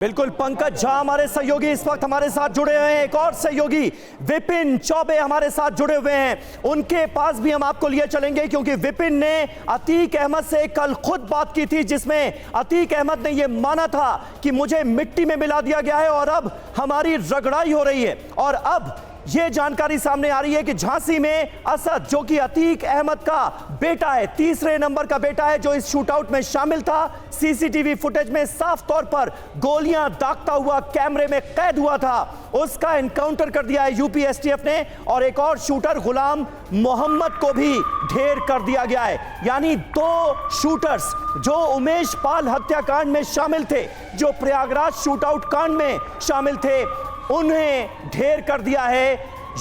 बिल्कुल पंकज झा हमारे सहयोगी इस वक्त हमारे साथ जुड़े हुए हैं। एक और सहयोगी विपिन चौबे हमारे साथ जुड़े हुए हैं, उनके पास भी हम आपको लिए चलेंगे क्योंकि विपिन ने अतीक अहमद से कल खुद बात की थी जिसमें अतीक अहमद ने यह माना था कि मुझे मिट्टी में मिला दिया गया है और अब हमारी रगड़ाई हो रही है। और अब यह जानकारी सामने आ रही है कि झांसी में असद जो कि अतीक अहमद का बेटा है, तीसरे नंबर का बेटा है, जो इस शूटआउट में शामिल था, सीसीटीवी फुटेज में साफ तौर पर गोलियां दागता हुआ कैमरे में कैद हुआ था, उसका एनकाउंटर कर दिया है यूपी एसटीएफ ने। और एक और शूटर गुलाम मोहम्मद को भी ढेर कर दिया गया है। यानी दो शूटर्स जो उमेश पाल हत्याकांड में शामिल थे, जो प्रयागराज शूटआउट कांड में शामिल थे, उन्हें ढेर कर दिया है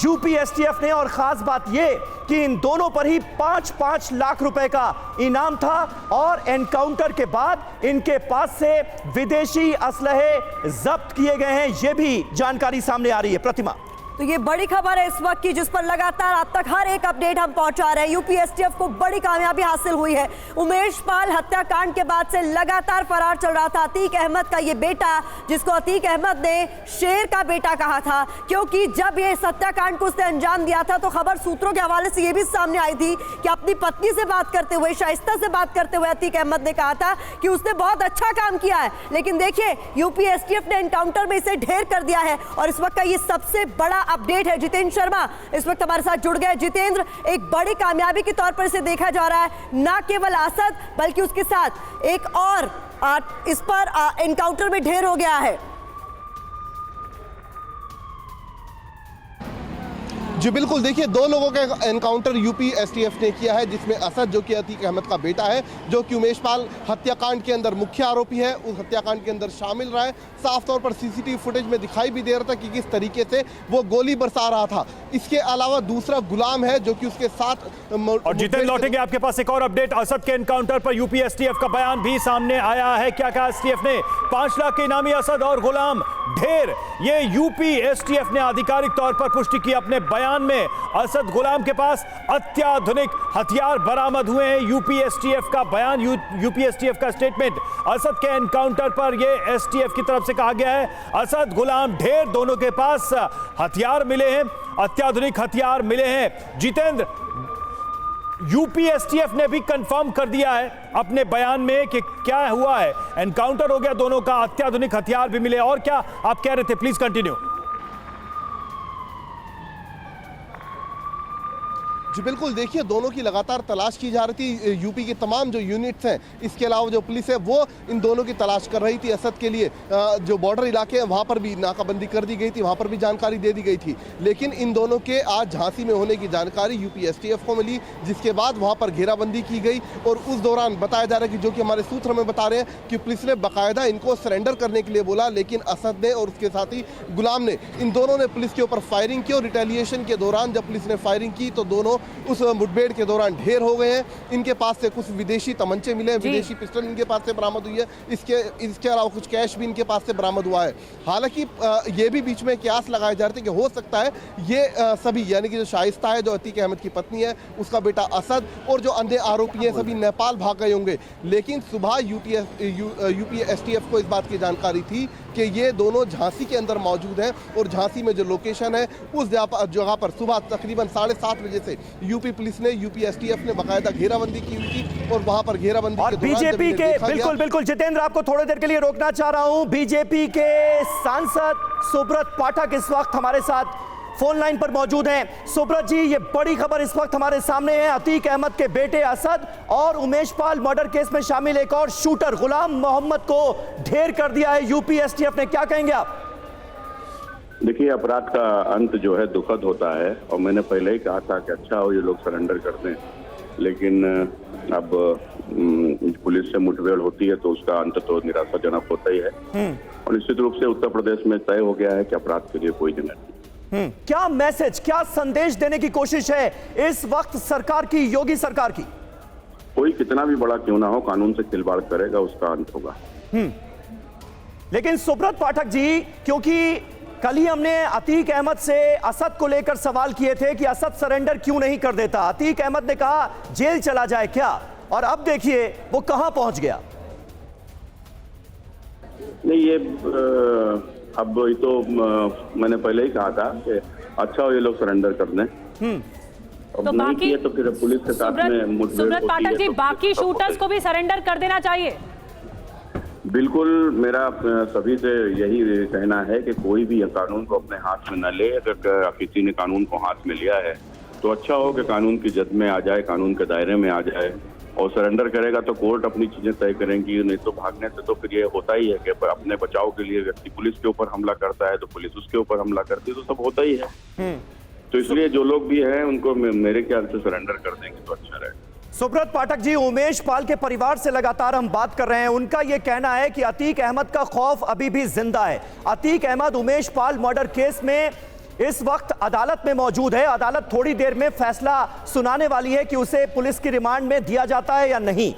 यूपी एसटीएफ ने। और खास बात यह कि इन दोनों पर ही 5-5 लाख रुपए का इनाम था और एनकाउंटर के बाद इनके पास से विदेशी असलहे जब्त किए गए हैं, यह भी जानकारी सामने आ रही है। प्रतिमा, तो ये बड़ी खबर है इस वक्त की जिस पर लगातार अब तक हर एक अपडेट हम पहुंचा रहे हैं। यूपी एसटीएफ को बड़ी कामयाबी हासिल हुई है। उमेश पाल हत्याकांड के बाद से लगातार फरार चल रहा था अतीक अहमद का ये बेटा, जिसको अतीक अहमद ने शेर का बेटा कहा था, क्योंकि जब ये हत्याकांड को उसने अंजाम दिया था तो खबर सूत्रों के हवाले से ये भी सामने आई थी कि अपनी पत्नी से बात करते हुए, शाइस्ता से बात करते हुए अतीक अहमद ने कहा था कि उसने बहुत अच्छा काम किया है। लेकिन देखिए यूपी एसटीएफ ने एनकाउंटर में इसे ढेर कर दिया है और इस वक्त का ये सबसे बड़ा अपडेट है। जितेंद्र शर्मा इस वक्त हमारे साथ जुड़ गए। जितेंद्र, एक बड़ी कामयाबी के तौर पर इसे देखा जा रहा है, ना केवल असद बल्कि उसके साथ एक और इस पर एनकाउंटर में ढेर हो गया है। जी बिल्कुल, देखिए दो लोगों का एनकाउंटर यूपी एसटीएफ ने किया है, जिसमें असद जो कि अतीक अहमद का बेटा है, जो कि उमेश पाल हत्याकांड के अंदर मुख्य आरोपी है, उस हत्याकांड के अंदर शामिल रहा है। साफ तौर पर सीसीटीवी फुटेज में दिखाई भी दे रहा था कि किस तरीके से वो गोली बरसा रहा था। इसके अलावा दूसरा गुलाम है जो कि उसके साथ। और जितेंद्र लौटेंगे आपके पास एक और अपडेट। असद के एनकाउंटर पर यूपी एसटीएफ का बयान भी सामने आया है। क्या कहा एसटीएफ ने? 5 लाख के इनामी असद और गुलाम ढेर, ये यूपी एसटीएफ ने आधिकारिक तौर पर पुष्टि की अपने बयान में। असद गुलाम के पास अत्याधुनिक हथियार बरामद हुए हैं, यूपी एसटीएफ का बयान, यूपी एसटीएफ का स्टेटमेंट। असद के एनकाउंटर पर यह एसटीएफ की तरफ से कहा गया है, असद गुलाम ढेर दोनों के पास हथियार मिले हैं, अत्याधुनिक हथियार मिले हैं। जितेंद्र, यूपी एसटीएफ ने भी कंफर्म कर दिया है अपने बयान में कि क्या हुआ है, एनकाउंटर हो गया दोनों का, अत्याधुनिक हथियार भी मिले। और क्या आप कह रहे थे, प्लीज कंटिन्यू। जी बिल्कुल, देखिए दोनों की लगातार तलाश की जा रही थी। यूपी के तमाम जो यूनिट्स हैं, इसके अलावा जो पुलिस है, वो इन दोनों की तलाश कर रही थी। असद के लिए जो बॉर्डर इलाके हैं वहाँ पर भी नाकाबंदी कर दी गई थी, वहाँ पर भी जानकारी दे दी गई थी। लेकिन इन दोनों के आज झांसी में होने की जानकारी यूपी एसटीएफ को मिली, जिसके बाद वहाँ पर घेराबंदी की गई। और उस दौरान बताया जा रहा है कि जो कि हमारे सूत्र हमें बता रहे हैं कि पुलिस ने बाकायदा इनको सरेंडर करने के लिए बोला, लेकिन असद ने और उसके साथ ही गुलाम ने, इन दोनों ने पुलिस के ऊपर फायरिंग की। और रिटेलिएशन के दौरान जब पुलिस ने फायरिंग की तो दोनों उस मुठभेड़ के दौरान ढेर हो गए हैं। इनके पास से कुछ विदेशी तमंचे मिले हैं, विदेशी पिस्टल इनके पास से बरामद हुई है। इसके अलावा कुछ कैश भी इनके पास से बरामद हुआ है। हालांकि ये भी बीच में कयास लगाए जा रहे थे कि हो सकता है ये सभी, यानी कि जो शाइस्ता है, जो अतीक अहमद की पत्नी है, उसका बेटा असद और जो अन्य आरोपी हैं, सभी नेपाल भाग गए होंगे। लेकिन सुबह यूपी एसटीएफ को इस बात की जानकारी थी कि ये दोनों झांसी के अंदर मौजूद हैं और झांसी में जो लोकेशन है उस जगह पर सुबह तकरीबन 7:30 बजे से यूपी पुलिस ने, यूपी एसटीएफ ने बाकायदा घेराबंदी की हुई थी। और वहां पर घेराबंदी और बीजेपी के, बिल्कुल जितेंद्र, आपको थोड़ी देर के लिए रोकना चाह रहा हूं। बीजेपी के सांसद सुब्रत पाठक इस वक्त हमारे साथ फोन लाइन पर मौजूद हैं। सुब्रत जी, ये बड़ी खबर इस वक्त हमारे सामने है। अतीक अहमद के बेटे असद और उमेश पाल मर्डर केस में शामिल एक और शूटर गुलाम मोहम्मद को ढेर कर दिया है यूपी एसटीएफ ने, क्या कहेंगे आप? देखिए, अपराध का अंत जो है दुखद होता है और मैंने पहले ही कहा था कि अच्छा हो ये लोग सरेंडर कर दें, लेकिन अब पुलिस से मुठभेड़ होती है तो उसका अंत तो निराशाजनक होता ही है। और निश्चित रूप से उत्तर प्रदेश में तय हो गया है कि अपराध के लिए कोई जगह नहीं। क्या मैसेज, क्या संदेश देने की कोशिश है इस वक्त सरकार की, योगी सरकार की? कोई कितना भी बड़ा क्यों ना हो, कानून से खिलवाड़ करेगा उसका अंत होगा। लेकिन सुब्रत पाठक जी, क्योंकि कल ही हमने अतीक अहमद से असद को लेकर सवाल किए थे कि असद सरेंडर क्यों नहीं कर देता। अतीक अहमद ने कहा जेल चला जाए क्या, और अब देखिए वो कहां पहुंच गया। नहीं ये अब ये तो मैंने पहले ही कहा था कि अच्छा हो ये लोग सरेंडर कर दें। अब तो नहीं बाकी किए तो फिर पुलिस के साथ में मुठभेड़ सुब्रत होती पाठक है जी, तो बाकी सब शूटर्स को भी सरेंडर कर देना चाहिए। बिल्कुल मेरा सभी से यही कहना है कि कोई भी कानून को अपने हाथ में न ले। अगर किसी ने कानून को हाथ में लिया है तो अच्छा हो कि कानून की जद में आ जाए, कानून के दायरे में आ जाए और सरेंडर करेगा तो कोर्ट अपनी चीजें तय करेंगी। नहीं तो भागने से तो फिर ये होता ही है कि अपने बचाव के लिए व्यक्ति पुलिस के ऊपर हमला करता है तो पुलिस उसके ऊपर हमला करती है, तो सब होता ही है। तो इसलिए जो लोग भी हैं उनको मेरे ख्याल से सरेंडर कर देंगे तो अच्छा रहेगा। सुब्रत पाठक जी, उमेश पाल के परिवार से लगातार हम बात कर रहे हैं। उनका यह कहना है कि अतीक अहमद का खौफ अभी भी जिंदा है। अतीक अहमद उमेश पाल मर्डर केस में इस वक्त अदालत में मौजूद है। अदालत थोड़ी देर में फैसला सुनाने वाली है कि उसे पुलिस की रिमांड में दिया जाता है या नहीं।